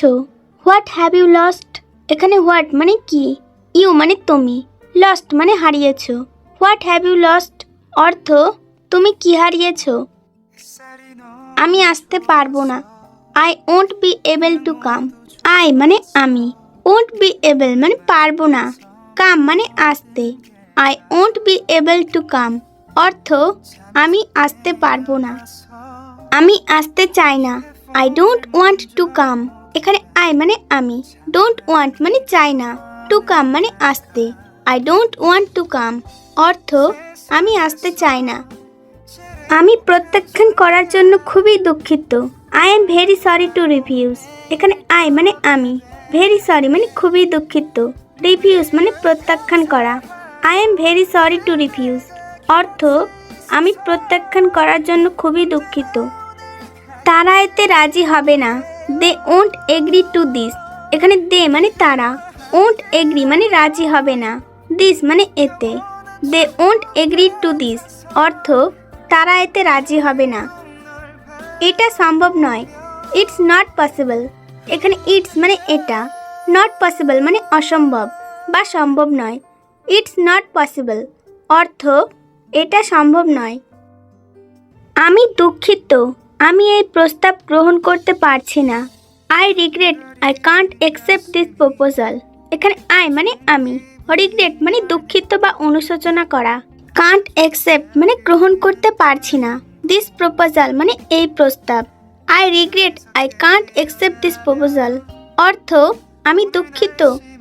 হারিয়েছো? What have you lost? এখানে what মানে কি, ইউ মানে তুমি, লস্ট মানে হারিয়েছো। হোয়াট হ্যাভ ইউ লস্ট অর্থ তুমি কি হারিয়েছো। আমি আসতে পারবো না, I won't be able to come. I মানে আমি, ওন্ট বি এবল মানে পারবো না, কাম মানে আসতে। I won't be able to come অর্থ আমি আসতে পারবো না। আমি আসতে চাই না, I don't want to come. এখানে আই মানে আমি, ডোন্ট ওয়ান্ট মানে চাই না, টু কাম মানে আসতে। I don't want to come অর্থ আমি আসতে চাই না। আমি প্রত্যাখ্যান করার জন্য খুবই দুঃখিত, I am very sorry to refuse. এখানে আই মানে আমি, ভেরি সরি মানে খুবই দুঃখিত, রিফিউজ মানে প্রত্যাখ্যান করা। I am very sorry to refuse অর্থ আমি প্রত্যাখ্যান করার জন্য খুবই দুঃখিত। তারা এতে রাজি হবে না, they won't agree to this. এখানে দে মানে তারা, ওন্ট এগ্রি মানে রাজি হবে না, দিস মানে এতে। They won't agree to this অর্থ তারা এতে রাজি হবে না। এটা সম্ভব নয়, ইটস নট পসিবল। এখানে ইটস মানে এটা, নট পসিবল মানে অসম্ভব বা সম্ভব নয়। ইটস নট পসিবল অর্থ এটা সম্ভব নয়। আমি দুঃখিত, আমি এই প্রস্তাব গ্রহণ করতে পারছি না, I regret I can't accept this proposal. এখানে আই মানে আমি, রিগ্রেট মানে দুঃখিত বা অনুশোচনা করা, কান্ট অ্যাকসেপ্ট মানে গ্রহণ করতে পারছি না, দিস প্রপোজাল মানে এই প্রস্তাব। I regret I can't accept this proposal অর্থ আমি দুঃখিত,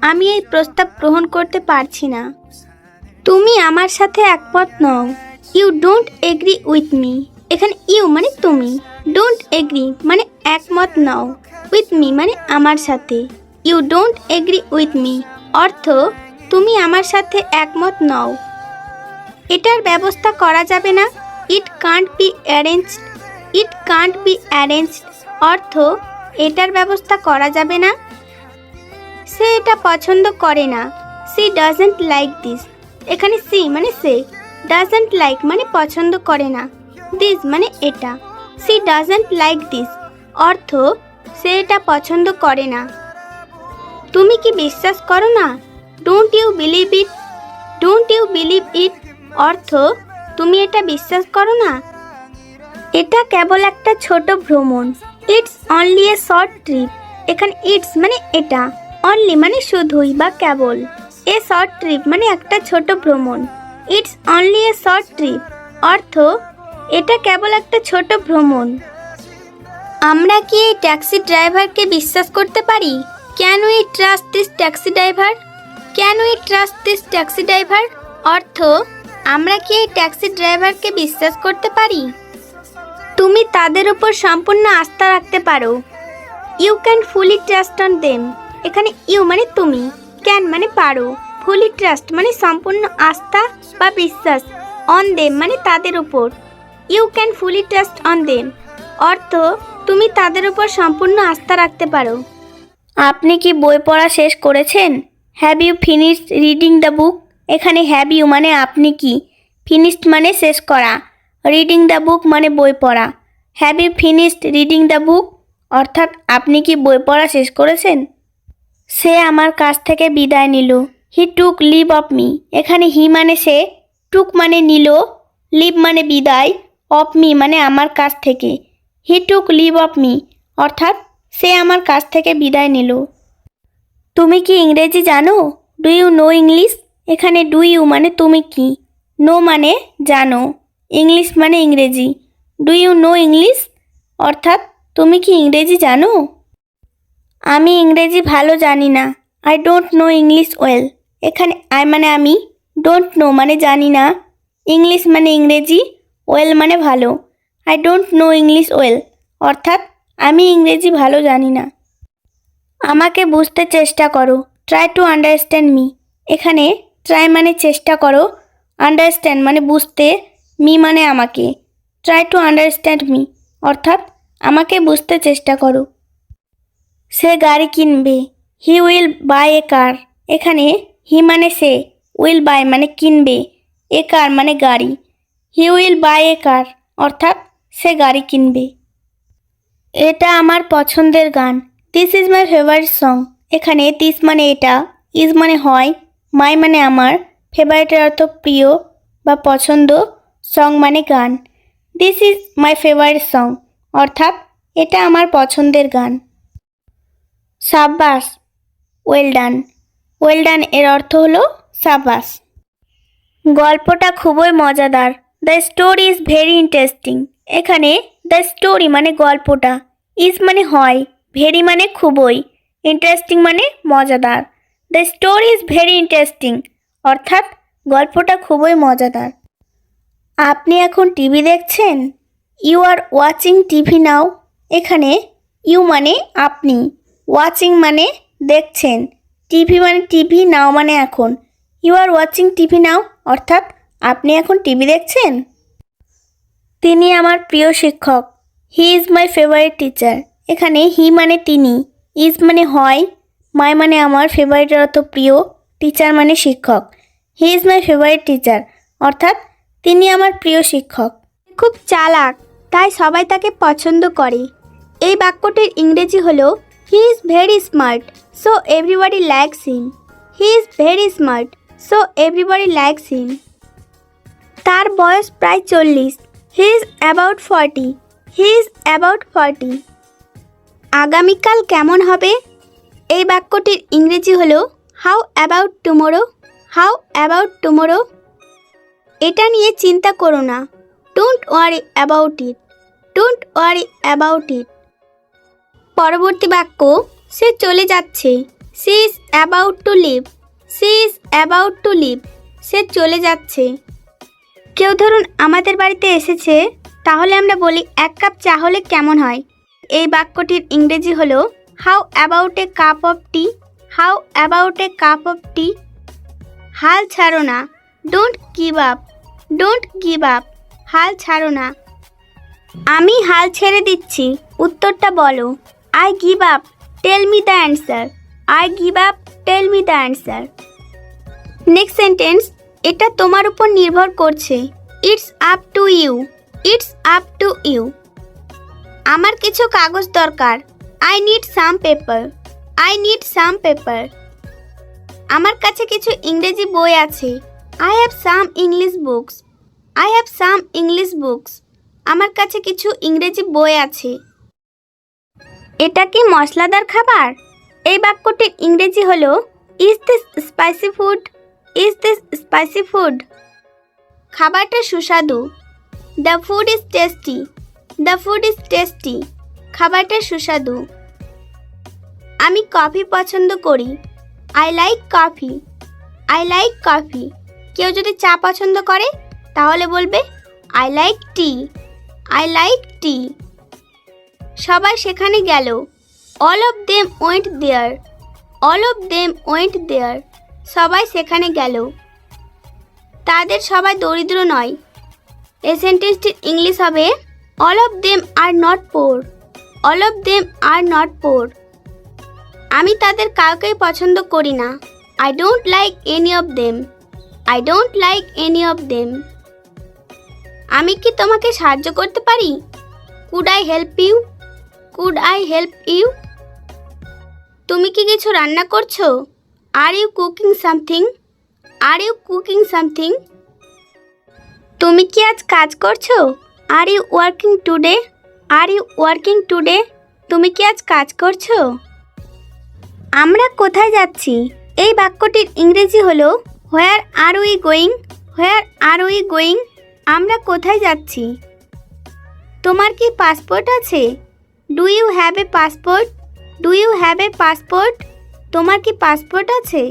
আমি এই প্রস্তাব গ্রহণ করতে পারছি না। তুমি আমার সাথে একমত নও, you don't agree with me. এখানে ইউ মানে তুমি, ডোন্ট এগ্রি মানে একমত নও, উইথ মি মানে আমার সাথে। You don't agree with me অর্থ তুমি আমার সাথে একমত নও। এটার ব্যবস্থা করা যাবে না, it can't be arranged. It can't be arranged অর্থ এটার ব্যবস্থা করা যাবে না। সে এটা পছন্দ করে না, সি ডাজন্ট লাইক দিস। এখানে সি মানে সে, ডাজন্ট লাইক মানে পছন্দ করে না, দিস মানে এটা। সি ডাজন্ট লাইক দিস অর্থ সে এটা পছন্দ করে না। তুমি কি বিশ্বাস করো না, don't you believe it. Don't you believe it অর্থ তুমি এটা বিশ্বাস করো না। এটা কেবল একটা ছোট ভ্রমণ, it's only a short trip. এখানে ইটস মানে এটা, অনলি মানে শুধুই বা কেবল, এ শর্ট ট্রিপ মানে একটা ছোট ভ্রমণ। It's only a short trip অর্থ এটা কেবল একটা ছোট ভ্রমণ। আমরা কি এই ট্যাক্সি ড্রাইভারকে বিশ্বাস করতে পারি? Can we trust this taxi driver? Can we trust this taxi driver অর্থ আমরা কি এই ট্যাক্সি ড্রাইভারকে বিশ্বাস করতে পারি? তুমি তাদের উপর সম্পূর্ণ আস্থা রাখতে পারো, you can fully trust on them. এখানে ইউ মানে তুমি, ক্যান মানে পারো, ফুলি ট্রাস্ট মানে সম্পূর্ণ আস্থা বা বিশ্বাস, অন দেম মানে তাদের উপর। You can fully trust on them অর্থ তুমি তাদের উপর সম্পূর্ণ আস্থা রাখতে পারো। আপনি কি বই পড়া শেষ করেছেন? Have you finished reading the book? এখানে হ্যাভ ইউ মানে আপনি কি, ফিনিশড মানে শেষ করা, রিডিং দ্য বুক মানে বই পড়া। Have you finished reading the book অর্থাৎ আপনি কি বই পড়া শেষ করেছেন? সে আমার কাছ থেকে বিদায় নিল, হি টুক লিভ অফ মি। এখানে হি মানে সে, টুক মানে নিল, লিভ মানে বিদায়, অফ মি মানে আমার কাছ থেকে। হি টুক লিভ অফ মি অর্থাৎ সে আমার কাছ থেকে বিদায় নিল। তুমি কি ইংরেজি জানো? Do you know English? এখানে ডু ইউ মানে তুমি কি, নো মানে জানো, ইংলিশ মানে ইংরেজি। ডু ইউ নো ইংলিশ অর্থাৎ তুমি কি ইংরেজি জানো? আমি ইংরেজি ভালো জানি না, I don't know English well. এখানে আই মানে আমি, ডোন্ট নো মানে জানি না, ইংলিশ মানে ইংরেজি, ওয়েল মানে ভালো। I don't know English well অর্থাৎ আমি ইংরেজি ভালো জানি না। আমাকে বুঝতে চেষ্টা করো, ট্রাই টু আন্ডারস্ট্যান্ড মি। এখানে ট্রাই মানে চেষ্টা করো, আন্ডারস্ট্যান্ড মানে বুঝতে, মি মানে আমাকে। ট্রাই টু আন্ডারস্ট্যান্ড মি অর্থাৎ আমাকে বুঝতে চেষ্টা করো। সে গাড়ি কিনবে, হি উইল বাই এ কার। এখানে হি মানে সে, উইল বাই মানে কিনবে, এ কার মানে গাড়ি। হি উইল বাই এ কার অর্থাৎ সে গাড়ি কিনবে। এটা আমার পছন্দের গান, this is my favourite song. এখানে দিস মানে এটা, ইজ মানে হয়, মাই মানে আমার, ফেভারিটের অর্থ প্রিয় বা পছন্দ, সং মানে গান। This is my favourite song অর্থাৎ এটা আমার পছন্দের গান। সাব্বাস, ওয়েল ডান। ওয়েল ডান এর অর্থ হলো সাব্বাস। গল্পটা খুবই মজাদার। The story is very interesting. এখানে দ্য স্টোরি মানে গল্পটা, ইজ মানে হয়, ভেরি মানে খুবই, ইন্টারেস্টিং মানে মজাদার। The story is very interesting অর্থাৎ গল্পটা খুবই মজাদার। আপনি এখন টিভি দেখছেন? You are watching TV now. এখানে ইউ মানে আপনি, ওয়াচিং মানে দেখছেন, টিভি মানে টিভি, নাও মানে এখন। You are watching TV now অর্থাৎ আপনি এখন টিভি দেখছেন। তিনি আমার প্রিয় শিক্ষক। He is my favourite teacher. এখানে হি মানে তিনি, ইজ মানে হয়, মাই মানে আমার, ফেভারিটের অর্থ প্রিয়, টিচার মানে শিক্ষক। He is my favourite teacher অর্থাৎ তিনি আমার প্রিয় শিক্ষক। খুব চালাক, তাই সবাই তাকে পছন্দ করে। এই বাক্যটির ইংরেজি হলো he is very smart so everybody likes him. He is very smart so everybody likes him. তার বয়স প্রায় 40। He is about 40। He is about 40। আগামীকাল কেমন হবে? এই বাক্যটির ইংরেজি হলো how about tomorrow. How about tomorrow. এটা নিয়ে চিন্তা করো না। Don't worry about it. Don't worry about it. পরবর্তী বাক্য সে চলে যাচ্ছে। She is about to leave. She is about to leave. সে চলে যাচ্ছে। কেউ ধরুন আমাদের বাড়িতে এসেছে, তাহলে আমরা বলি এক কাপ চা হলে কেমন হয়? এই বাক্যটির ইংরেজি হলো how about a cup of tea. How about a cup of tea. হাল ছাড়ো না। Don't give up. Don't give up. হাল ছাড়ো না। আমি হাল ছেড়ে দিচ্ছি, উত্তরটা বলো। I give up. Tell me the answer. I give up. Tell me the answer. Next sentence, এটা তোমার উপর নির্ভর করছে। It's up to you. It's up to you. আমার কিছু কাগজ দরকার। I need some paper. I need some paper. আমার কাছে কিছু ইংরেজি বই আছে। I have some English books. I have some English books. আমার কাছে কিছু ইংরেজি বই আছে। এটা কি মশলাদার খাবার? এই বাক্যটির ইংরেজি হলো is this spicy food. Is this spicy food. খাবারটা সুস্বাদু। The food is tasty. The food is tasty. খাবারটা সুস্বাদু। আমি কফি পছন্দ করি। I like coffee. I like coffee. কেউ যদি চা পছন্দ করে তাহলে বলবে I like tea. I like tea. সবাই সেখানে গেল। All of them went there. All of them went there. সবাই সেখানে গেল। তাদের সবাই দরিদ্র নয়। এই সেন্টেন্সটির ইংলিশ হবে all of them are not poor. All of them are not poor. আমি তাদের কাউকেই পছন্দ করি না। I don't like any of them. I don't like any of them. আমি কি তোমাকে সাহায্য করতে পারি? Could I help you? Could I help you? তুমি কি কিছু রান্না করছো? Are you cooking something? Are you cooking something? তুমি কি আজ কাজ করছো? Are you working today? Are you working today? তুমি কি আজ কাজ করছো? আমরা কোথায় যাচ্ছি? এই বাক্যটির ইংরেজি হলো where are we going. Where are we going. আমরা কোথায় যাচ্ছি? তোমার কি পাসপোর্ট আছে? Do you have a passport? Do you have a passport? তোমার কি পাসপোর্ট আছে?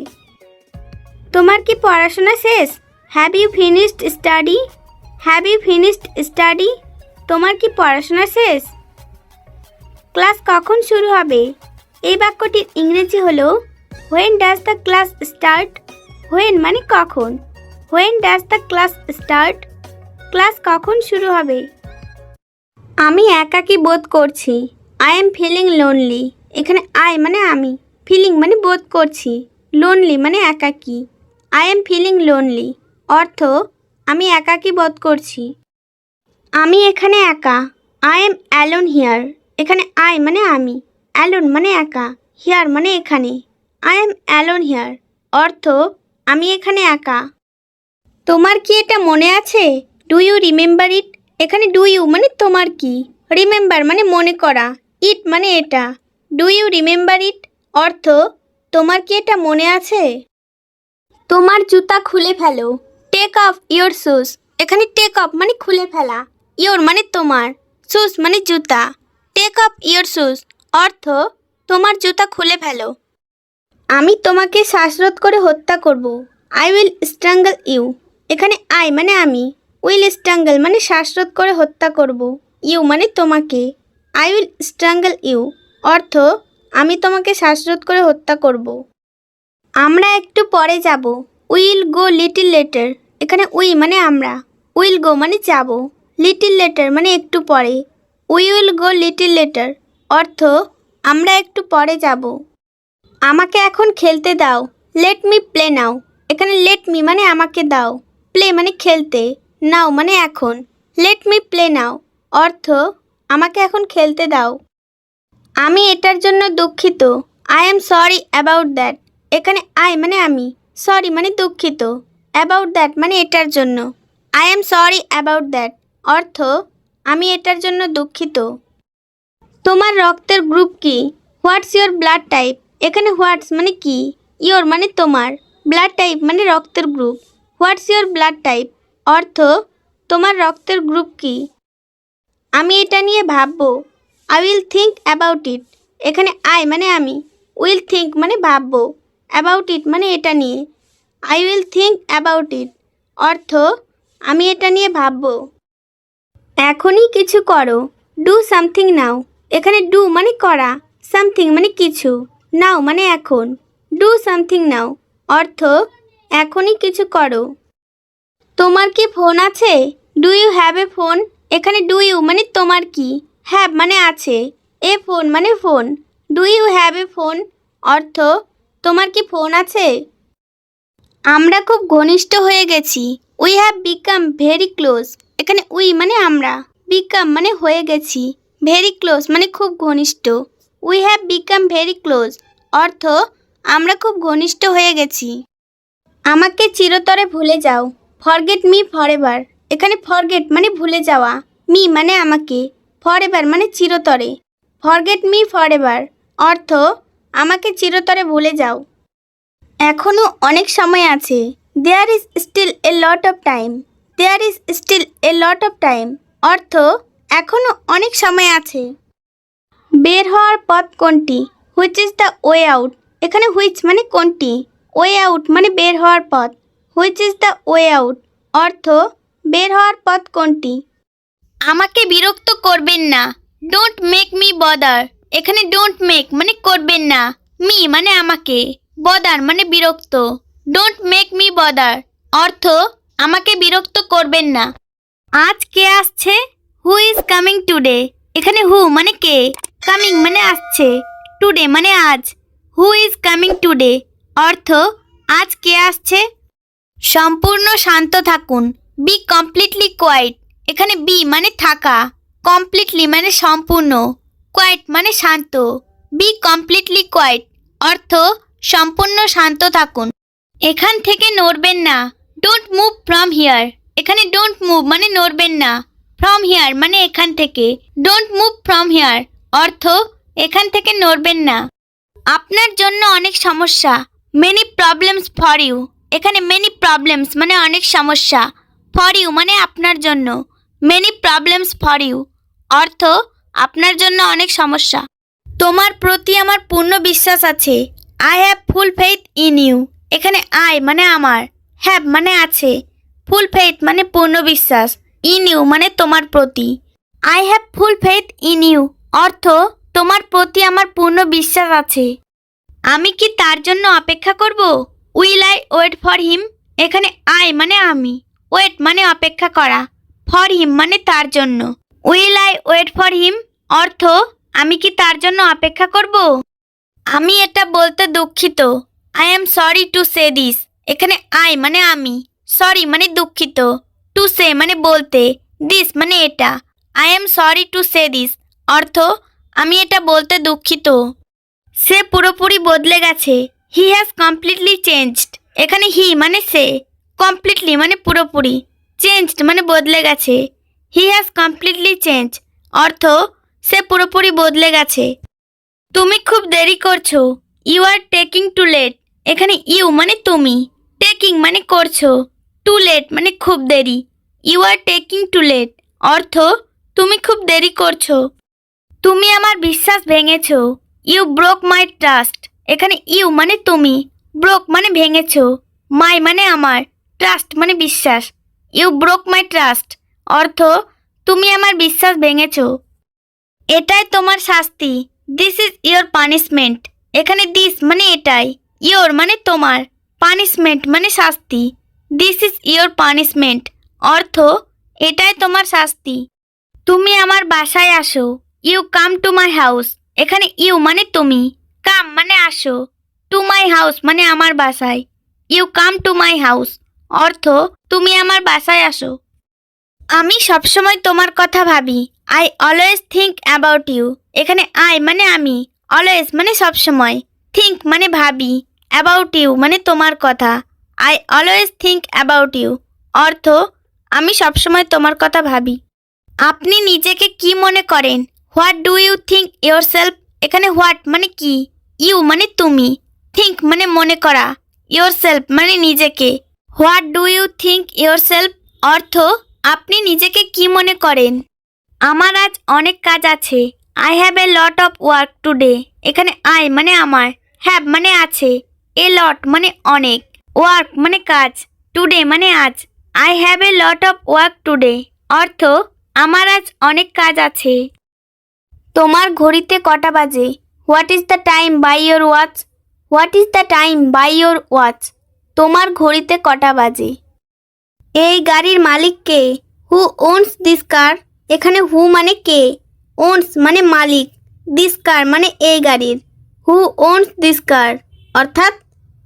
তোমার কি পড়াশোনা শেষ? Have you finished study? Have you finished study? তোমার কি পড়াশোনা শেষ? ক্লাস কখন শুরু হবে? এই বাক্যটির ইংরেজি হলো when does the class start. When মানে কখন। When does the class start. Class কখন শুরু হবে? আমি একাকী বোধ করছি। I am feeling lonely. এখানে আই মানে আমি, ফিলিং মানে বোধ করছি, লোনলি মানে একাকী। আই এম ফিলিং লোনলি অর্থ আমি একাকী বোধ করছি। আমি এখানে একা। I am alone here. এখানে আই মানে আমি, অ্যালোন মানে একা, হিয়ার মানে এখানে। আই এম অ্যালোন হিয়ার অর্থ আমি এখানে একা। তোমার কি এটা মনে আছে? Do you remember it? এখানে ডু ইউ মানে তোমার কি, রিমেম্বার মানে মনে করা, ইট মানে এটা। ডু ইউ রিমেম্বার ইট অর্থ তোমার কি এটা মনে আছে? তোমার জুতা খুলে ফেলো। Take off your shoes. এখানে টেক অফ মানে খুলে ফেলা, ইয়োর মানে তোমার, শুজ মানে জুতা। টেক অফ ইয়োর শুজ অর্থ তোমার জুতা খুলে ফেলো। আমি তোমাকে শ্বাসরোধ করে হত্যা করব। I will strangle you. এখানে আই মানে আমি, উইল স্ট্রাঙ্গল মানে শ্বাসরোধ করে হত্যা করব, ইউ মানে তোমাকে। আই উইল স্ট্রাঙ্গল ইউ অর্থ আমি তোমাকে শ্বাসরোধ করে হত্যা করব। আমরা একটু পরে যাব। Will go little letter. এখানে উই মানে আমরা, উইল গো মানে যাব, লিটিল লেটার মানে একটু পরে। We will go little letter অর্থ আমরা একটু পরে যাব। আমাকে এখন খেলতে দাও। লেট মি প্লে নাও। এখানে লেট মি মানে আমাকে দাও, প্লে মানে খেলতে, নাও মানে এখন। লেট মি প্লে নাও অর্থ আমাকে এখন খেলতে দাও। আমি এটার জন্য দুঃখিত। I am sorry about that. এখানে আই মানে আমি, সরি মানে দুঃখিত, অ্যাবাউট দ্যাট মানে এটার জন্য। I am sorry about that অর্থ আমি এটার জন্য দুঃখিত। তোমার রক্তের গ্রুপ কি? What's your blood type? এখানে হোয়াটস মানে কি, ইয়োর মানে তোমার, ব্লাড টাইপ মানে রক্তের group. What's your blood type অর্থ তোমার রক্তের গ্রুপ কি? আমি এটা নিয়ে ভাববো। I will think about it. এখানে আই মানে আমি, উইল থিঙ্ক মানে ভাববো, অ্যাবাউট ইট মানে এটা নিয়ে। I will think about it অর্থ আমি এটা নিয়ে ভাববো। এখনই কিছু করো। ডু সামথিং নাও। এখানে ডু মানে করা, সামথিং মানে কিছু, নাও মানে এখন। ডু সামথিং নাও অর্থ এখনই কিছু করো। তোমার কি ফোন আছে? Do you have a phone? এখানে ডু ইউ মানে তোমার কি, হ্যাভ মানে আছে, এ ফোন মানে phone. Do you have a phone অর্থ তোমার কি ফোন আছে? আমরা খুব ঘনিষ্ঠ হয়ে গেছি। We have become very close. এখানে উই মানে আমরা, বিকাম মানে হয়ে গেছি, ভেরি ক্লোজ মানে খুব ঘনিষ্ঠ। We have become very close অর্থ আমরা খুব ঘনিষ্ঠ হয়ে গেছি। আমাকে চিরতরে ভুলে যাও। Forget me forever. এখানে ফরগেট মানে ভুলে যাওয়া, মি মানে আমাকে, ফরএভার মানে চিরতরে। ফরগেট মি ফরএভার অর্থ আমাকে চিরতরে ভুলে যাও। এখনও অনেক সময় আছে। There is still a lot of time. There is still a lot of time অর্থ এখনও অনেক সময় আছে। বের হওয়ার পথ কোনটি? Which is the way out. এখানে হুইচ মানে কোনটি, ওয়ে আউট মানে বের হওয়ার পথ। Which is the way out অর্থ বের হওয়ার পথ কোনটি? আমাকে বিরক্ত করবেন না। Don't make me bother. এখানে ডোন্ট মেক মানে করবেন না, মি মানে আমাকে, বদার মানে বিরক্ত। ডোন্ট মেক মি বদার অর্থ আমাকে বিরক্ত করবেন না। আজ কে আসছে? Who is coming today. এখানে হু মানে কে, কামিং মানে আসছে, টুডে মানে আজ। হু ইজ কামিং টুডে অর্থ আজ কে আসছে? সম্পূর্ণ শান্ত থাকুন। Be completely quiet. এখানে বি মানে থাকা, কমপ্লিটলি মানে সম্পূর্ণ, কোয়াইট মানে শান্ত। বি কমপ্লিটলি কোয়াইট অর্থ সম্পূর্ণ শান্ত থাকুন। এখান থেকে নড়বেন না। Don't move from here. এখানে ডোন্ট মুভ মানে নড়বেন না, ফ্রম হিয়ার মানে এখান থেকে। ডোন্ট মুভ ফ্রম হিয়ার অর্থ এখান থেকে নড়বেন না। আপনার জন্য অনেক সমস্যা। Many problems for you. এখানে মেনি প্রবলেমস মানে অনেক সমস্যা, ফর ইউ মানে আপনার জন্য। মেনি প্রবলেমস ফর ইউ অর্থ আপনার জন্য অনেক সমস্যা। তোমার প্রতি আমার পূর্ণ বিশ্বাস আছে। I have full faith in you. এখানে আই মানে আমার, হ্যাভ মানে আছে, ফুল ফেইথ মানে পূর্ণ বিশ্বাস, ইন ইউ মানে তোমার প্রতি। I have full faith in you অর্থ তোমার প্রতি আমার পূর্ণ বিশ্বাস আছে। আমি কি তার জন্য অপেক্ষা করব? Will I wait for him. এখানে আই মানে আমি, ওয়েট মানে অপেক্ষা করা, ফর হিম মানে তার জন্য। Will I wait for him অর্থ আমি কি তার জন্য অপেক্ষা করব? আমি এটা বলতে দুঃখিত। I am sorry to say this. এখানে আই মানে আমি, সরি মানে দুঃখিত, টু সে মানে বলতে, দিস মানে এটা। I am sorry to say this অর্থ আমি এটা বলতে দুঃখিত। সে পুরোপুরি বদলে গেছে। He has completely changed. এখানে হি মানে সে, কমপ্লিটলি মানে পুরোপুরি, চেঞ্জড মানে বদলে গেছে। হি হ্যাজ কমপ্লিটলি চেঞ্জ অর্থ সে পুরোপুরি বদলে গেছে। তুমি খুব দেরি করছো। You are taking too late. এখানে ইউ মানে তুমি, টেকিং মানে করছো, টু লেট মানে খুব দেরি। You are taking too late অর্থ তুমি খুব দেরি করছো। তুমি আমার বিশ্বাস ভেঙেছো। You broke my trust. এখানে ইউ মানে তুমি, ব্রোক মানে ভেঙেছো, মাই মানে আমার, ট্রাস্ট মানে বিশ্বাস। ইউ ব্রোক মাই ট্রাস্ট অর্থ তুমি আমার বিশ্বাস ভেঙেছো। এটাই তোমার শাস্তি। This is your punishment. এখানে দিস মানে এটাই, ইয়োর মানে তোমার, পানিশমেন্ট মানে শাস্তি। দিস ইজ ইয়োর পানিশমেন্ট অর্থ এটাই তোমার শাস্তি। তুমি আমার বাসায় আসো। You come to my house. এখানে ইউ মানে তুমি, কাম মানে আসো, টু মাই হাউস মানে আমার বাসায়। You come to my house অর্থ তুমি আমার বাসায় আসো। আমি সবসময় তোমার কথা ভাবি। I always think about you. এখানে আই মানে আমি, অলওয়েজ মানে সবসময়, থিঙ্ক মানে ভাবি, অ্যাবাউট ইউ মানে তোমার কথা। I always think about you অর্থ আমি সবসময় তোমার কথা ভাবি। আপনি নিজেকে কি মনে করেন? What do you think yourself. এখানে হোয়াট মানে কি, ইউ মানে তুমি, থিঙ্ক মানে মনে করা, ইয়োর সেলফ মানে নিজেকে। What do you think yourself অর্থ আপনি নিজেকে কি মনে করেন। আমার আজ অনেক কাজ আছে। I have a lot of work today. এখানে আই মানে আমার, হ্যাভ মানে আছে, এ লট মানে অনেক, ওয়ার্ক মানে কাজ, টুডে মানে আজ। I have a lot of work today অর্থ আমার আজ অনেক কাজ আছে। তোমার ঘড়িতে কটা বাজে? What is the time by your watch. What is the time by your watch তোমার ঘড়িতে কটা বাজে। এই গাড়ির মালিক কে? হু ওনস দিস কার। এখানে হু মানে কে, ওনস মানে মালিক, দিস কার মানে এই গাড়ির। হু ওনস দিস কার অর্থাৎ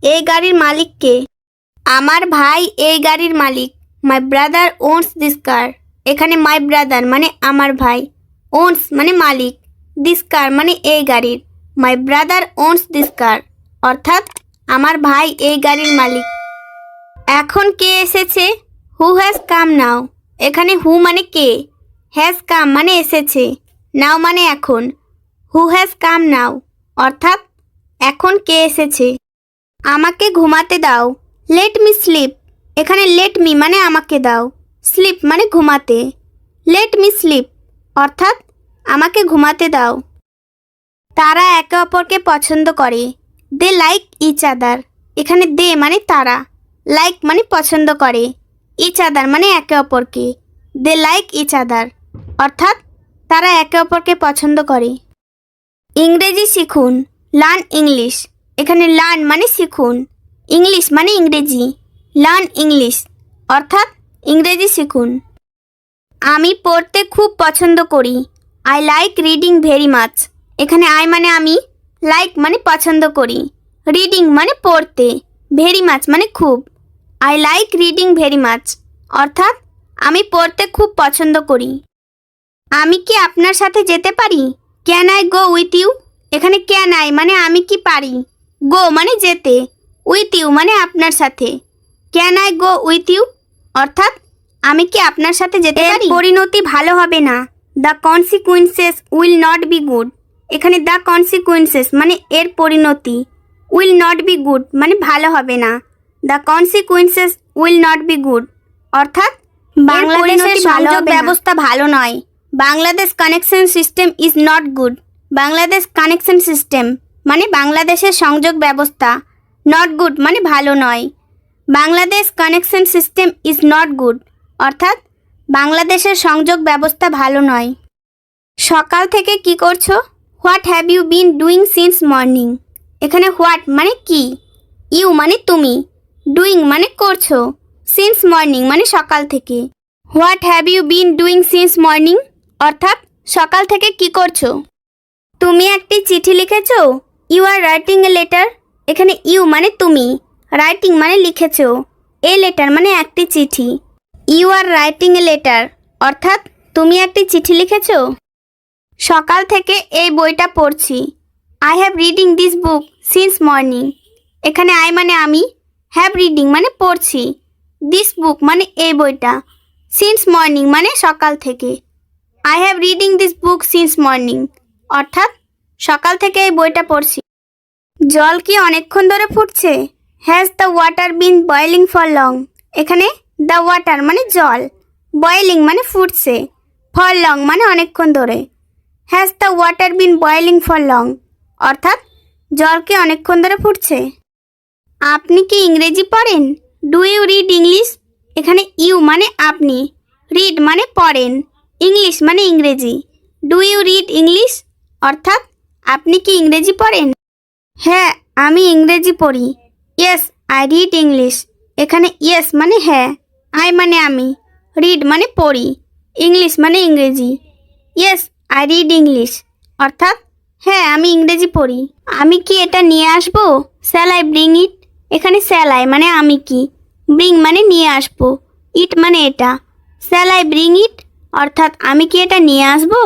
এই গাড়ির মালিক কে? আমার ভাই এই গাড়ির মালিক। মাই ব্রাদার ওনস দিস কার। এখানে মাই ব্রাদার মানে আমার ভাই, ওনস মানে মালিক, দিস কার মানে এই গাড়ির। মাই ব্রাদার ওনস দিস কার অর্থাৎ আমার ভাই এই গাড়ির মালিক। এখন কে এসেছে? হু হ্যাজ কাম নাও। এখানে হু মানে কে, হ্যাজ কাম মানে এসেছে, নাও মানে এখন। হু হ্যাজ কাম নাও অর্থাৎ এখন কে এসেছে। আমাকে ঘুমাতে দাও। Let me slip. এখানে লেট মি মানে আমাকে দাও, স্লিপ মানে ঘুমাতে। লেট মি স্লিপ অর্থাৎ আমাকে ঘুমাতে দাও। তারা একে অপরকে পছন্দ করে। দে লাইক ইচ আদার। এখানে দে মানে তারা, লাইক মানে পছন্দ করে, ইচ আদার মানে একে অপরকে। দে লাইক ইচ আদার অর্থাৎ তারা একে অপরকে পছন্দ করে। ইংরেজি শিখুন। Learn English. এখানে লার্ন মানে শিখুন, ইংলিশ মানে ইংরেজি, লার্ন ইংলিশ অর্থাৎ ইংরেজি শিখুন। আমি পড়তে খুব পছন্দ করি। I like reading very much. এখানে আই মানে আমি, লাইক মানে পছন্দ করি, রিডিং মানে পড়তে, ভেরি মাচ মানে খুব। I like reading very much অর্থাৎ আমি পড়তে খুব পছন্দ করি। আমি কি আপনার সাথে যেতে পারি? Can I go with you. এখানে ক্যান আই মানে আমি কি পারি, গো মানে যেতে, উইথ ইউ মানে আপনার সাথে। Can I go with you অর্থাৎ আমি কি আপনার সাথে যেতে পারি। পরিণতি ভালো হবে না। The consequences will not be good. এখানে দ্য কনসিকুয়েন্সেস মানে এর পরিণতি, উইল নট বি গুড মানে ভালো হবে না। The consequences will not be good অর্থাৎ বাংলাদেশের সংযোগ ব্যবস্থা ভালো নয়। Bangladesh connection system is not good. Bangladesh connection system মানে বাংলাদেশের সংযোগ ব্যবস্থা, নট গুড মানে ভালো নয়। Bangladesh connection system is not good অর্থাৎ বাংলাদেশের সংযোগ ব্যবস্থা ভালো নয়। সকাল থেকে কি করছো? What have you been doing since morning. এখানে হোয়াট মানে কি, ইউ মানে তুমি, ডুইং মানে করছো, সিন্স মর্নিং মানে সকাল থেকে। What have you been doing since morning অর্থাৎ সকাল থেকে কি করছো। তুমি একটি চিঠি লিখেছো। You are writing a letter. এখানে ইউ মানে তুমি, রাইটিং মানে লিখেছো, এ লেটার মানে একটি চিঠি। You are writing a letter অর্থাৎ তুমি একটি চিঠি লিখেছো। সকাল থেকে এই বইটা পড়ছি। I have reading this book since morning. এখানে আই মানে আমি, হ্যাভ রিডিং মানে পড়ছি, দিস বুক মানে এই বইটা, সিন্স মর্নিং মানে সকাল থেকে। I have reading this book since morning অর্থাৎ সকাল থেকে এই বইটা পড়ছি। জল কি অনেকক্ষণ ধরে ফুটছে? Has the water been boiling for long. এখানে দ্য ওয়াটার মানে জল, বয়েলিং মানে ফুটছে, ফর লং মানে অনেকক্ষণ ধরে। Has the water been boiling for long অর্থাৎ জল কি অনেকক্ষণ ধরে ফুটছে। আপনি কি ইংরেজি পড়েন? Do you read English? এখানে ইউ মানে আপনি, রিড মানে পড়েন, ইংলিশ মানে ইংরেজি। ডু ইউ রিড ইংলিশ অর্থাৎ আপনি কি ইংরেজি পড়েন? হ্যাঁ, আমি ইংরেজি পড়ি। Yes I read English. এখানে ইয়েস মানে হ্যাঁ, আই মানে আমি, রিড মানে পড়ি, ইংলিশ মানে ইংরেজি। ইয়েস আই রিড ইংলিশ অর্থাৎ হ্যাঁ, আমি ইংরেজি পড়ি। আমি কি এটা নিয়ে আসবো? Shall I bring it? এখানে শ্যাল আই মানে আমি কি, ব্রিং মানে নিয়ে আসবো, ইট মানে এটা। শ্যাল আই ব্রিং ইট অর্থাৎ আমি কি এটা নিয়ে আসবো?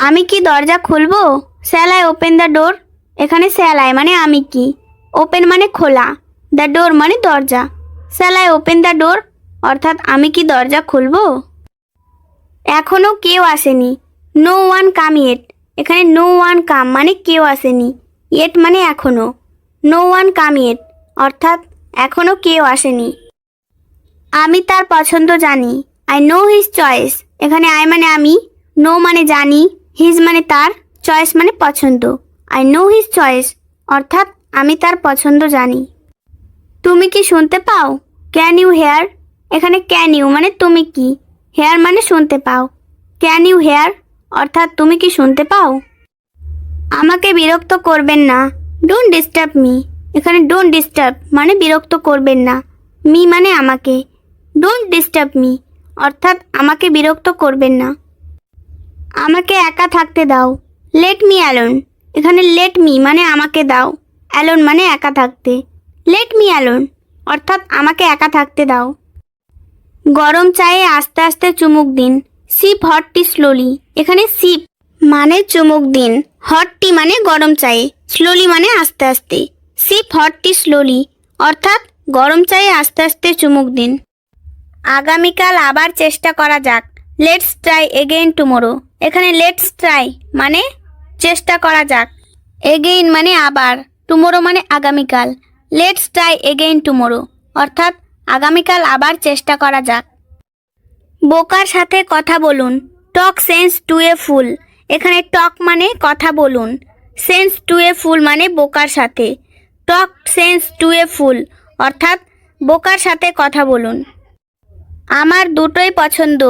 আমি কি দরজা খুলবো? শ্যাল আই ওপেন দ্য ডোর? এখানে শ্যাল আই মানে আমি কি, ওপেন মানে খোলা, দ্য ডোর মানে দরজা। Shall I open the door অর্থাৎ আমি কি দরজা খুলবো? এখনও কেউ আসেনি। No one come yet. এখানে নো ওয়ান কাম মানে কেউ আসেনি, ইয়েট মানে এখনও। নো ওয়ান কাম ইয়েট অর্থাৎ এখনও কেউ আসেনি। আমি তার পছন্দ জানি। I know his choice. এখানে আই মানে আমি, নো মানে জানি, হিজ মানে তার, চয়েস মানে পছন্দ। আই নো হিজ চয়েস অর্থাৎ আমি তার পছন্দ জানি। তুমি কি শুনতে পাও? Can you hear? এখানে ক্যান ইউ মানে তুমি কি, হেয়ার মানে শুনতে পাও। ক্যান ইউ হেয়ার অর্থাৎ তুমি কি শুনতে পাও? আমাকে বিরক্ত করবেন না। Don't disturb me. এখানে ডোন্ট ডিস্টার্ব মানে বিরক্ত করবেন না, মি মানে আমাকে। ডোন্ট ডিস্টার্ব মি অর্থাৎ আমাকে বিরক্ত করবেন না। আমাকে একা থাকতে দাও। Let me alone. এখানে লেট মি মানে আমাকে দাও, অ্যালোন মানে একা থাকতে। লেট মি অ্যালোন অর্থাৎ আমাকে একা থাকতে দাও। গরম চায়ে আস্তে আস্তে চুমুক দিন। Sheep hot tea slowly. এখানে সিপ মানে চুমুক দিন, হট টি মানে গরম চায়ে, স্লোলি মানে আস্তে আস্তে। সিপ হট টি স্লোলি অর্থাৎ গরম চায়ে আস্তে আস্তে চুমুক দিন। আগামীকাল আবার চেষ্টা করা যাক। Let's try again tomorrow. এখানে লেটস ট্রাই মানে চেষ্টা করা যাক, এগেইন মানে আবার, টুমোরো মানে আগামীকাল। লেটস ট্রাই এগেইন টুমোরো অর্থাৎ আগামীকাল আবার চেষ্টা করা যাক। বোকার সাথে কথা বলুন। টক সেন্স টু এ ফুল। এখানে টক মানে কথা বলুন, সেন্স টু এ ফুল মানে বোকার সাথে। টক সেন্স টু এ ফুল অর্থাৎ বোকার সাথে কথা বলুন। আমার দুটোই পছন্দ।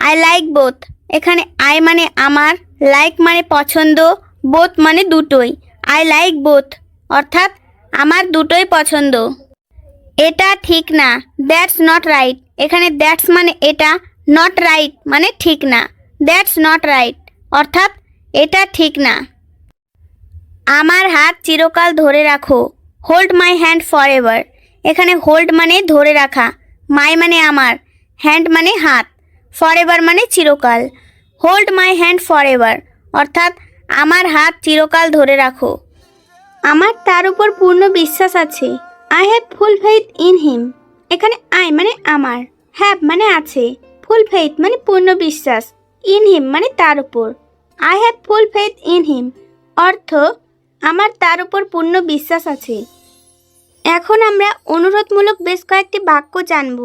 I like both. এখানে আই মানে আমার, লাইক মানে পছন্দ, বোথ মানে দুটোই। আই লাইক বোথ অর্থাৎ আমার দুটোই পছন্দ। এটা ঠিক না। That's not right. এখানে দ্যাটস মানে এটা, নট রাইট মানে ঠিক না। দ্যাটস নট রাইট অর্থাৎ এটা ঠিক না। আমার হাত চিরকাল ধরে রাখো। Hold my hand for ever. এখানে হোল্ড মানে ধরে রাখা, মাই মানে আমার, হ্যান্ড মানে হাত, ফর এভার মানে চিরকাল। Hold my hand for ever অর্থাৎ আমার হাত চিরকাল ধরে রাখো। আমার তার উপর পূর্ণ বিশ্বাস আছে। I have full faith in him. এখানে আই মানে আমার, হ্যাভ মানে আছে, ফুল ফেইথ মানে পূর্ণ বিশ্বাস, ইন হিম মানে তার উপর। I have full faith in him অর্থ আমার তার উপর পূর্ণ বিশ্বাস আছে। এখন আমরা অনুরোধমূলক বেশ কয়েকটি বাক্য জানব,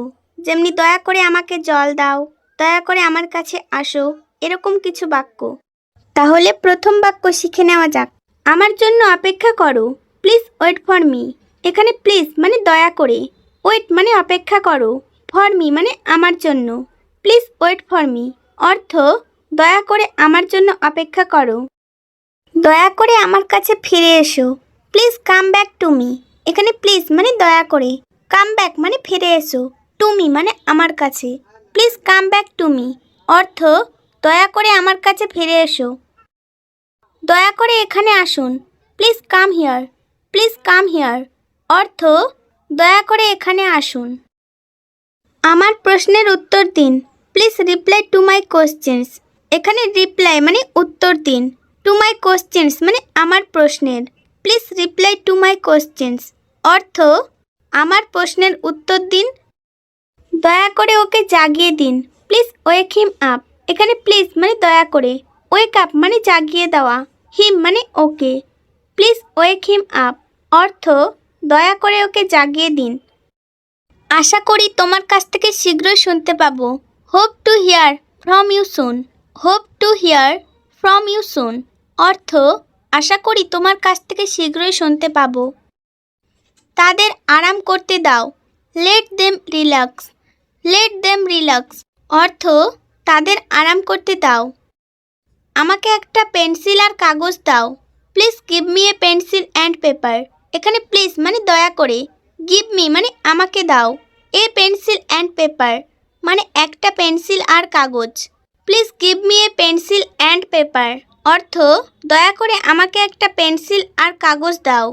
যেমনি দয়া করে আমাকে জল দাও, দয়া করে আমার কাছে আসো, এরকম কিছু বাক্য। তাহলে প্রথম বাক্য শিখে নেওয়া যাক। আমার জন্য অপেক্ষা করো। Please wait for me. এখানে প্লিজ মানে দয়া করে, ওয়েট মানে অপেক্ষা করো, ফর মি মানে আমার জন্য। প্লিজ ওয়েট ফর মি অর্থ দয়া করে আমার জন্য অপেক্ষা করো। দয়া করে আমার কাছে ফিরে এসো। Please come back to me. এখানে প্লিজ মানে দয়া করে, কাম ব্যাক মানে ফিরে এসো, টু মি মানে আমার কাছে। Please come back to me অর্থ দয়া করে আমার কাছে ফিরে এসো। দয়া করে এখানে আসুন। Please come here. Please come here অর্থ দয়া করে এখানে আসুন। আমার প্রশ্নের উত্তর দিন। Please reply to my questions. এখানে রিপ্লাই মানে উত্তর দিন। টু মাই কোশ্চেন্স মানে আমার প্রশ্নের। Please reply to my questions অর্থ আমার প্রশ্নের উত্তর দিন। দয়া করে ওকে জাগিয়ে দিন। Please wake him up. এখানে প্লিজ মানে দয়া করে, ওয়েক আপ মানে জাগিয়ে দেওয়া, হিম মানে ওকে। প্লিজ ওয়েক হিম আপ অর্থ দয়া করে ওকে জাগিয়ে দিন। আশা করি তোমার কাছ থেকে শীঘ্রই শুনতে পাবো। Hope to hear from you soon. Hope to hear from you soon অর্থ আশা করি তোমার কাছ থেকে শীঘ্রই শুনতে পাবো। তাদের আরাম করতে দাও। Let them relax. Let them relax অর্থ তাদের আরাম করতে দাও। আমাকে একটা পেন্সিল আর কাগজ দাও। Please give me a pencil and paper. এখানে প্লিজ মানে দয়া করে, গিভ মি মানে আমাকে দাও, এ পেন্সিল অ্যান্ড পেপার মানে একটা পেন্সিল আর কাগজ। Please give me a pencil and paper অর্থ দয়া করে আমাকে একটা পেন্সিল আর কাগজ দাও।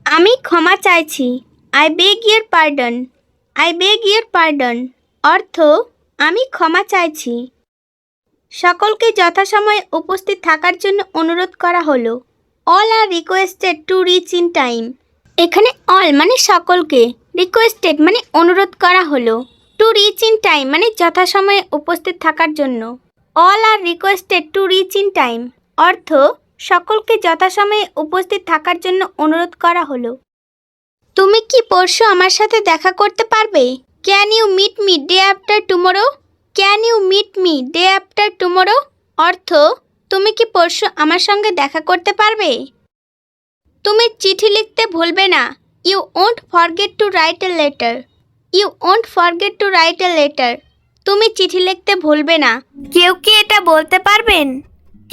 আমি ক্ষমা চাইছি। I beg your pardon. I beg your pardon অর্থ আমি ক্ষমা চাইছি। সকলকে যথাসময়ে উপস্থিত থাকার জন্য অনুরোধ করা হলো। All are requested to reach in time. এখানে অল মানে সকলকে, রিকোয়েস্টেড মানে অনুরোধ করা হলো, টু রিচ ইন টাইম মানে যথাসময়ে উপস্থিত থাকার জন্য। All are requested to reach in time অর্থ সকলকে যথাসময়ে উপস্থিত থাকার জন্য অনুরোধ করা হলো। তুমি কি পরশু আমার সাথে দেখা করতে পারবে? Can you meet me day after tomorrow. Can you meet me day after tomorrow অর্থ তুমি কি পরশু আমার সঙ্গে দেখা করতে পারবে? তুমি চিঠি লিখতে ভুলবে না। You won't forget to write a letter. You won't forget to write a letter তুমি চিঠি লিখতে ভুলবে না। কেউ কি এটা বলতে পারবেন?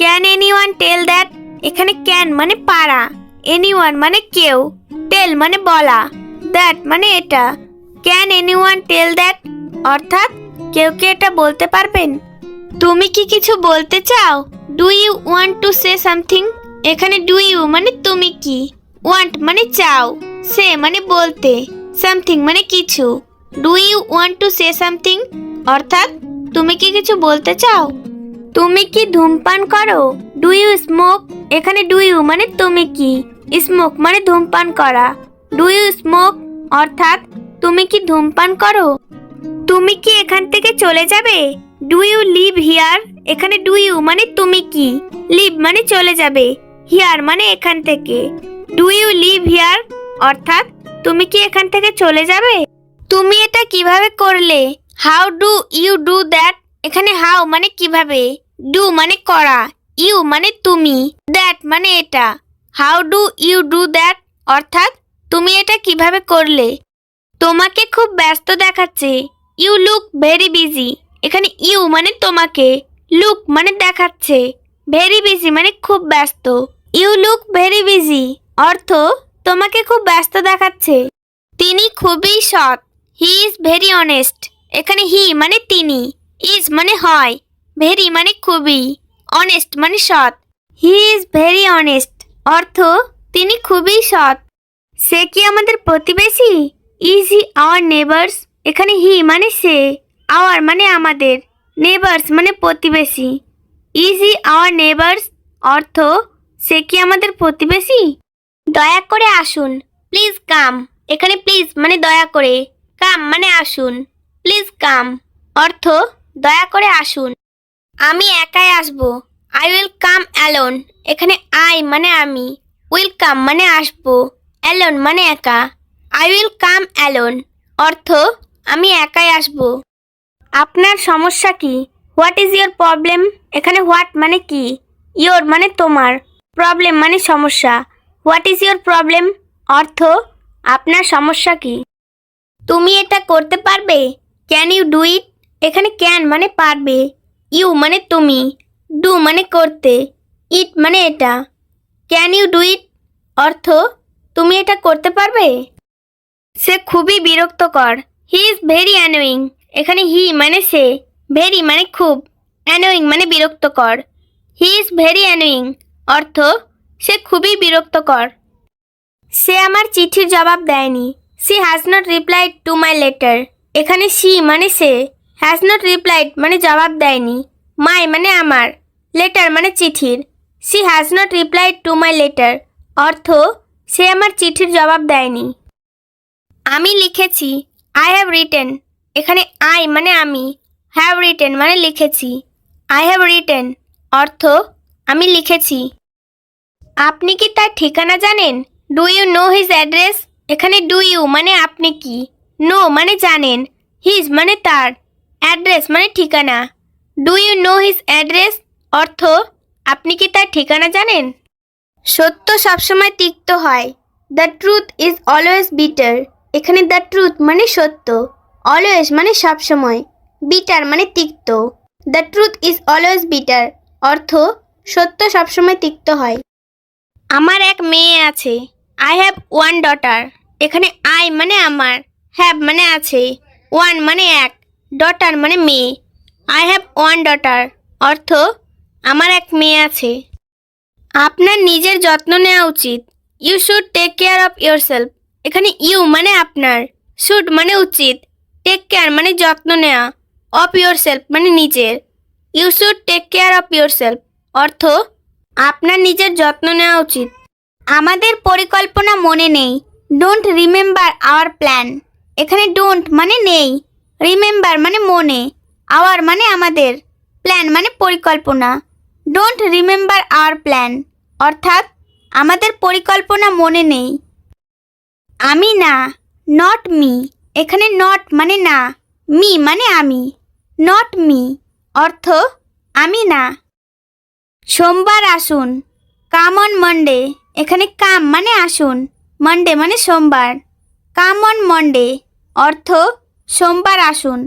Can anyone tell that. এখানে ক্যান মানে পারা, এনিওয়ান মানে কেউ, টেল মানে বলা, দ্যাট মানে এটা। ক্যান এনিওয়ান টেল দ্যাট অর্থাৎ কেউ কি এটা বলতে পারবেন? তুমি কি কিছু বলতে চাও? Do you want to say something. এখানে ডু ইউ মানে তুমি কি, ওয়ান্ট মানে চাও, সে মানে বলতে, সামথিং মানে কিছু। Do you want to say something অর্থাৎ তুমি কি কিছু বলতে চাও? তুমি কি ধূমপান করো? Do you smoke. এখানে ডু ইউ মানে তুমি কি, স্মোক মানে ধূমপান করা। ডু ইউ স্মোক অর্থাৎ তুমি কি ধূমপান করো? তুমি কি এখান থেকে চলে যাবে? Do you leave here. এখানে ডু ইউ মানে তুমি কি, লিভ মানে চলে যাবে, হিয়ার মানে এখান থেকে। ডু ইউ লিভ হিয়ার অর্থাৎ তুমি কি এখান থেকে চলে যাবে? তুমি এটা কিভাবে করলে? How do you do that. এখানে হাউ মানে কিভাবে, ডু মানে করা, ইউ মানে তুমি, দ্যাট মানে এটা। How do you do that অর্থাৎ তুমি এটা কিভাবে করলে? তোমাকে খুব ব্যস্ত দেখাচ্ছে। You look very busy. এখানে ইউ মানে তোমাকে, লুক মানে দেখাচ্ছে, ভেরি বিজি মানে খুব ব্যস্ত। ইউ লুক ভেরি বিজি অর্থ তোমাকে খুব ব্যস্ত দেখাচ্ছে। তিনি খুবই সৎ। হি ইজ ভেরি অনেস্ট। এখানে হি মানে তিনি, ইজ মানে হয়, ভেরি মানে খুবই, অনেস্ট মানে সৎ। হি ইজ ভেরি অনেস্ট অর্থ তিনি খুবই সৎ। সে কি আমাদের প্রতিবেশী? Is he our neighbours. এখানে হি মানে সে, আওয়ার মানে আমাদের, নেবার্স মানে প্রতিবেশী। ইজ হি আওয়ার নেবার্স অর্থ সে কি আমাদের প্রতিবেশী? দয়া করে আসুন। Please come. এখানে প্লিজ মানে দয়া করে, কাম মানে আসুন। প্লিজ কাম অর্থ দয়া করে আসুন। আমি একাই আসবো। I will come alone. এখানে আই মানে আমি, উইল কাম মানে আসবো, অ্যালোন মানে একা। আই উইল কাম অ্যালোন অর্থ আমি একাই আসবো। আপনার সমস্যা কি? What is your problem. এখানে হোয়াট মানে কি, ইয়োর মানে তোমার, প্রবলেম মানে সমস্যা। হোয়াট ইজ ইয়োর প্রবলেম অর্থ আপনার সমস্যা কি? তুমি এটা করতে পারবে? Can you do it. এখানে ক্যান মানে পারবে, ইউ মানে তুমি, ডু মানে করতে, ইট মানে এটা। ক্যান ইউ ডু ইট অর্থ তুমি এটা করতে পারবে? সে খুবই বিরক্তকর। He is very annoying. এখানে হি মানে সে, ভেরি মানে খুব, অ্যানোয়িং মানে বিরক্তকর। হি ইজ ভেরি অ্যানোয়িং অর্থ সে খুবই বিরক্তকর। সে আমার চিঠির জবাব দেয়নি। She has not replied to my letter. এখানে সি মানে সে, হ্যাজ নট রিপ্লাইড মানে জবাব দেয়নি, মাই মানে আমার, লেটার মানে চিঠির। She has not replied to my letter, অর্থ সে আমার চিঠির জবাব দেয়নি। আমি লিখেছি, আই হ্যাভ রিটেন। এখানে আই মানে আমি, হ্যাভ রিটেন মানে লিখেছি। আই হ্যাভ রিটেন অর্থ আমি লিখেছি। আপনি কি তার ঠিকানা জানেন? Do you know his address? এখানে ডু ইউ মানে আপনি কি, নো মানে জানেন, হিজ মানে তার, অ্যাড্রেস মানে ঠিকানা। Do you know his address অর্থ আপনি কি তার ঠিকানা জানেন? সত্য সবসময় তিক্ত হয়। The truth is always bitter. এখানে দ্য ট্রুথ মানে সত্য, অলওয়েজ মানে সবসময়, বিটার মানে তিক্ত। The truth is always bitter অর্থ সত্য সবসময় তিক্ত হয়। আমার এক মেয়ে আছে। I have one daughter. এখানে আই মানে আমার, হ্যাভ মানে আছে, ওয়ান মানে এক, ডটার মানে মেয়ে। আই হ্যাভ ওয়ান ডটার অর্থ আমার এক মেয়ে আছে। আপনার নিজের যত্ন নেওয়া উচিত। You should take care of yourself. এখানে ইউ মানে আপনার, শুড মানে উচিত, টেক কেয়ার মানে যত্ন নেওয়া, অফ ইয়োরসেলফ মানে নিজের। You should take care of yourself অর্থ আপনার নিজের যত্ন নেওয়া উচিত। আমাদের পরিকল্পনা মনে নেই। Don't remember our plan. এখানে ডোন্ট মানে নেই, রিমেম্বার মানে মনে, আওয়ার মানে আমাদের, প্ল্যান মানে পরিকল্পনা। ডোন্ট রিমেম্বার আওয়ার প্ল্যান অর্থাৎ আমাদের পরিকল্পনা মনে নেই। আমি না, নট মি। এখানে নট মানে না, মি মানে আমি, নট মি অর্থ আমি না। সোমবার আসুন, কাম অন মন্ডে। এখানে কাম মানে আসুন, মন্ডে মানে সোমবার, কাম অন মন্ডে অর্থ সোমবার আসুন।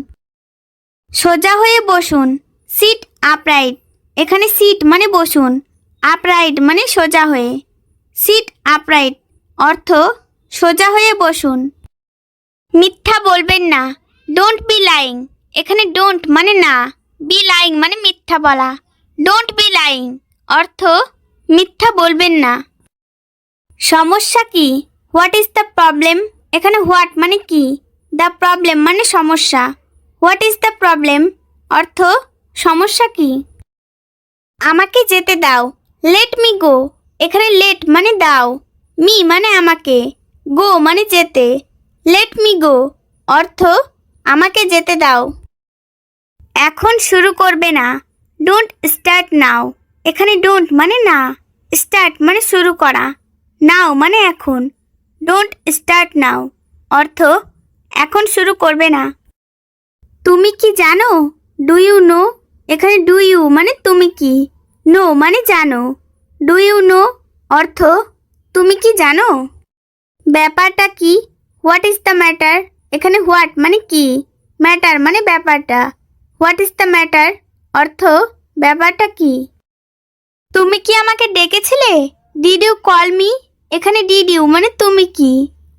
সোজা হয়ে বসুন, সিট আপরাইট। এখানে সিট মানে বসুন, আপরাইট মানে সোজা হয়ে, সিট আপরাইট অর্থ সোজা হয়ে বসুন। মিথ্যা বলবেন না, ডোন্ট বি লাইং। এখানে ডোন্ট মানে না, বি লাইং মানে মিথ্যা বলা, ডোন্ট বি লাইং অর্থ মিথ্যা বলবেন না। সমস্যা কি? What is the problem? এখানে হোয়াট মানে কি, দ্য প্রবলেম মানে সমস্যা। হোয়াট ইজ দ্য প্রবলেম অর্থ সমস্যা কি? আমাকে যেতে দাও, লেট মি গো। এখানে লেট মানে দাও, মি মানে আমাকে, গো মানে যেতে, লেট মি গো অর্থ আমাকে যেতে দাও। এখন শুরু করবে না, ডোন্ট স্টার্ট নাও। এখানে ডোন্ট মানে না, স্টার্ট মানে শুরু করা, নাও মানে এখন, ডোন্ট স্টার্ট নাও অর্থ এখন শুরু করবে না। তুমি কি জানো? Do you know. এখানে ডু ইউ মানে তুমি কি, নো মানে জানো, ডু ইউ নো অর্থ তুমি কি জানো? ব্যাপারটা কি? What is the matter? এখানে হোয়াট মানে কি, ম্যাটার মানে ব্যাপারটা, হোয়াট ইজ দ্য ম্যাটার অর্থ ব্যাপারটা কি? তুমি কি আমাকে ডেকেছিলে? Did you call me? এখানে ডিড ইউ মানে তুমি কি,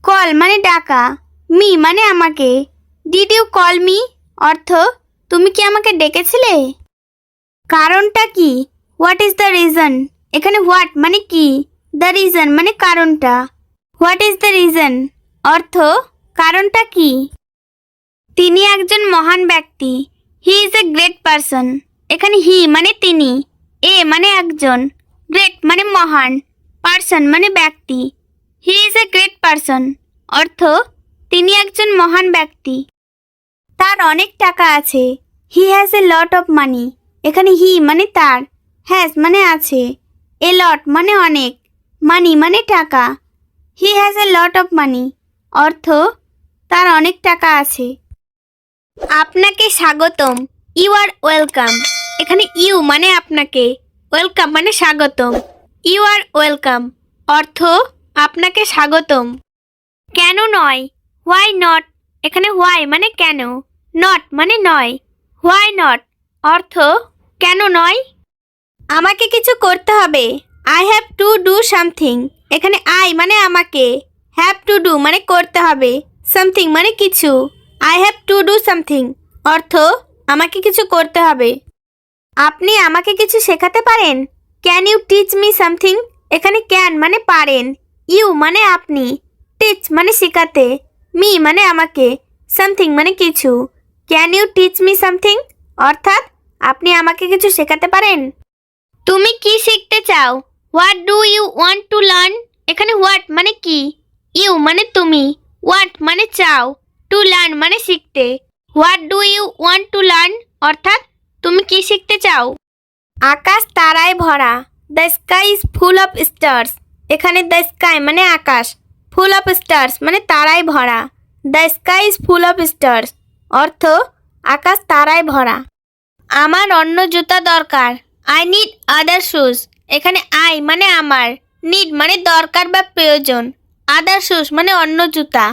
কল মানে ডাকা, মি মানে আমাকে, ডিড ইউ কল মি অর্থ তুমি কি আমাকে ডেকেছিলে? কারণটা কি? What is the reason? এখানে হোয়াট মানে কি, দ্য রিজন মানে কারণটা, হোয়াট ইজ দ্য রিজন অর্থ কারণটা কি? তিনি একজন মহান ব্যক্তি, he is a great person. এখানে হি মানে তিনি, এ মানে একজন, গ্রেট মানে মহান, পারসন মানে ব্যক্তি। He is a great person অর্থ তিনি একজন মহান ব্যক্তি। তার অনেক টাকা আছে, he has a lot of money. এখানে হি মানে তার, হ্যাজ মানে আছে, এ লট মানে অনেক, মানি মানে টাকা। He has a lot of money অর্থ তার অনেক টাকা আছে। আপনাকে স্বাগতম, ইউ আর ওয়েলকাম। এখানে ইউ মানে আপনাকে, ওয়েলকাম মানে স্বাগতম, ইউ আর ওয়েলকাম অর্থ আপনাকে স্বাগতম। কেন নয়? Why not. এখানে হোয়াই মানে কেন, নট মানে নয়, হোয়াই নট অর্থ কেন নয়? আমাকে কিছু করতে হবে, I have to do something. এখানে আই মানে আমাকে, হ্যাভ টু ডু মানে করতে হবে, সামথিং মানে কিছু, I have to do something অর্থ আমাকে কিছু করতে হবে। আপনি আমাকে কিছু শেখাতে পারেন? Can you teach me something? এখানে ক্যান মানে পারেন, ইউ মানে আপনি, টিচ মানে শেখাতে, মি মানে আমাকে, সামথিং মানে কিছু। Can you teach me something অর্থাৎ আপনি আমাকে কিছু শেখাতে পারেন? তুমি কি শিখতে চাও? What do you want to learn? এখানে হোয়াট মানে কি, ইউ মানে তুমি, ওয়ান্ট মানে চাও, টু লার্ন মানে শিখতে। What do you want to learn অর্থাৎ তুমি কি শিখতে চাও? আকাশ তারায় ভরা। The sky is full of stars. এখানে দ্য স্কাই মানে আকাশ, ফুল অফ স্টার্স মানে তারায় ভরা। The sky is full of stars অর্থ আকাশ তারায় ভরা। আমার অন্য জুতা দরকার। I need other shoes. এখানে আই মানে আমার, নিড মানে দরকার বা প্রয়োজন, আদার শুজ মানে অন্য জুতা।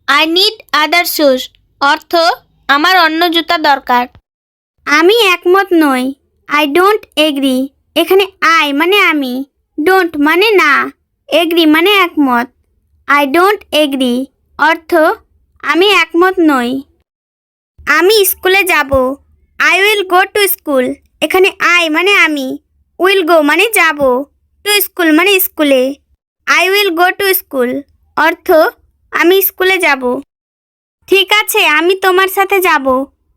আই নিড আদার শুজ অর্থ আমার অন্য জুতা দরকার। আমি একমত নই। I don't agri. এখানে আই মানে আমি, ডোন্ট মানে না, এগ্রি মানে একমত। আই ডোন্ট এগ্রি অর্থ আমি একমত নই। আমি স্কুলে যাব। I will go to school. এখানে আই মানে আমি, উইল গো মানে যাব, টু স্কুল মানে স্কুলে। I will go to school অর্থ আমি স্কুলে যাব। ঠিক আছে, আমি তোমার সাথে যাব।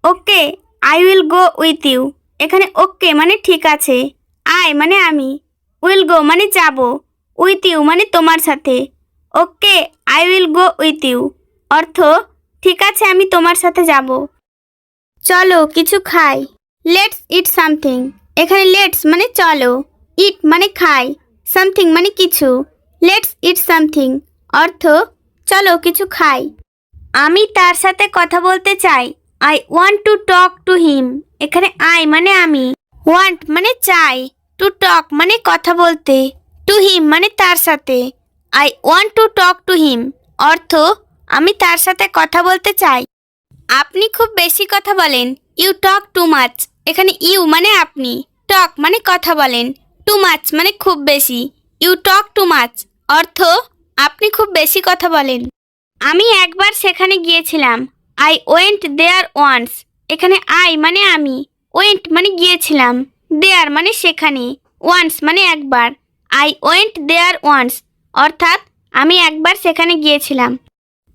Okay, I will go with you. এখানে ওকে মানে ঠিক আছে, আই মানে আমি, উইল গো মানে যাব, উইথ ইউ মানে তোমার সাথে। Okay, I will go with you অর্থ ঠিক আছে, আমি তোমার সাথে যাব। চলো কিছু খাই। Let's eat something. এখানে লেটস মানে চলো, ইট মানে খাই, সামথিং মানে কিছু। লেটস ইট সামথিং অর্থ চলো কিছু খাই। আমি তার সাথে কথা বলতে চাই। I want to talk to him. এখানে আই মানে আমি, ওয়ান্ট মানে চাই, টু টক মানে কথা বলতে, টু হিম মানে তার সাথে। I want to talk to him অর্থ আমি তার সাথে কথা বলতে চাই। আপনি খুব বেশি কথা বলেন। You talk too much. এখানে ইউ মানে আপনি, টক মানে কথা বলেন, টু মাচ মানে খুব বেশি। ইউ টক টু মাচ অর্থ আপনি খুব বেশি কথা বলেন। আমি একবার সেখানে গিয়েছিলাম। I went there once. এখানে আই মানে আমি, ওয়েন্ট মানে গিয়েছিলাম, দেয়ার মানে সেখানে, ওয়ান্স মানে একবার। আই ওয়েন্ট দেয়ার ওয়ান্স অর্থাৎ আমি একবার সেখানে গিয়েছিলাম।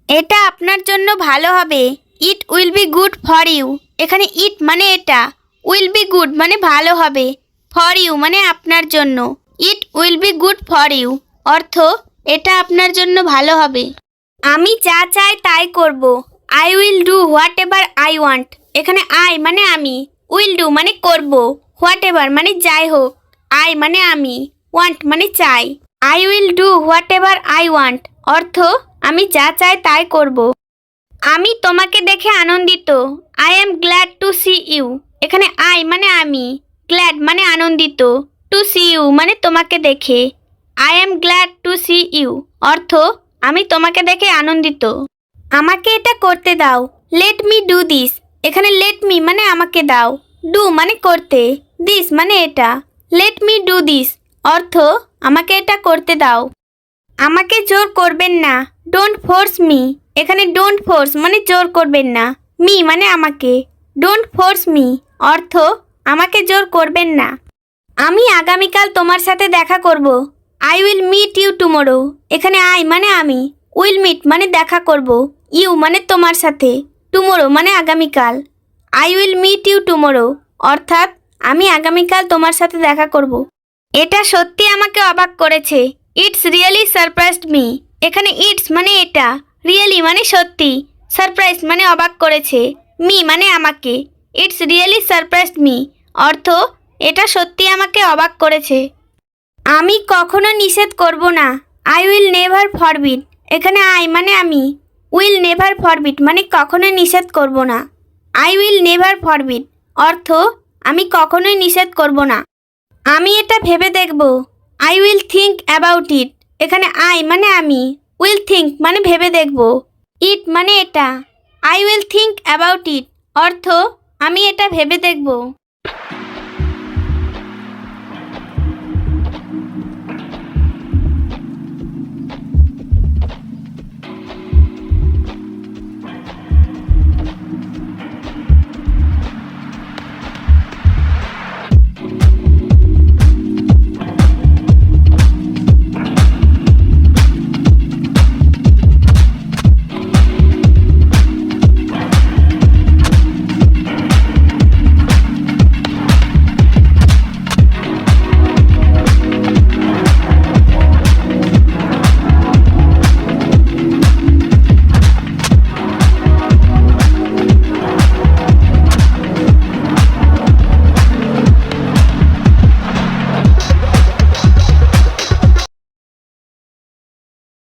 এটা আপনার জন্য ভালো হবে। It will be good for you. এখানে ইট মানে এটা, উইল বি গুড মানে ভালো হবে, ফর ইউ মানে আপনার জন্য। It will be good for you অর্থ এটা আপনার জন্য ভালো হবে। আমি যা চাই তাই করব। I will do what ever I want. এখানে আই মানে আমি, উইল ডু মানে করব, হোয়াট এভার মানে যাই হোক, আই মানে আমি, ওয়ান্ট মানে চাই। I will do what ever I want অর্থ আমি যা চাই তাই করব। আমি তোমাকে দেখে আনন্দিত। I am glad to see you. এখানে আই মানে আমি, গ্ল্যাড মানে আনন্দিত, টু সি ইউ মানে তোমাকে দেখে। I am glad to see you অর্থ আমি তোমাকে দেখে আনন্দিত। আমাকে এটা করতে দাও। Let me do this. এখানে লেট মি মানে আমাকে দাও, ডু মানে করতে, দিস মানে এটা। লেট মি ডু দিস অর্থ আমাকে এটা করতে দাও। আমাকে জোর করবেন না। Don't force me. এখানে ডোন্ট ফোর্স মানে জোর করবেন না, মি মানে আমাকে, ডোন্ট ফোর্স মি অর্থ আমাকে জোর করবেন না। আমি আগামীকাল তোমার সাথে দেখা করব। I will meet you tomorrow. এখানে আই মানে আমি, উইল মিট মানে দেখা করব, ইউ মানে তোমার সাথে, টুমোরো মানে আগামীকাল। I will meet you tomorrow অর্থাৎ আমি আগামীকাল তোমার সাথে দেখা করব। এটা সত্যি আমাকে অবাক করেছে। It's really surprised me. এখানে ইটস মানে এটা, রিয়েলি মানে সত্যি, সারপ্রাইজ মানে অবাক করেছে, মি মানে আমাকে। ইটস রিয়েলি সারপ্রাইজড মি অর্থ এটা সত্যি আমাকে অবাক করেছে। আমি কখনো নিষেধ করব না। I will never forbid. এখানে আই মানে আমি, উইল নেভার ফরবিড মানে কখনোই নিষেধ করব না। আই উইল নেভার ফরবিড অর্থ আমি কখনোই নিষেধ করব না। আমি এটা ভেবে দেখব। I will think about it. এখানে আই মানে আমি, উইল থিঙ্ক মানে ভেবে দেখব, ইট মানে এটা। I will think about it অর্থ আমি এটা ভেবে দেখব।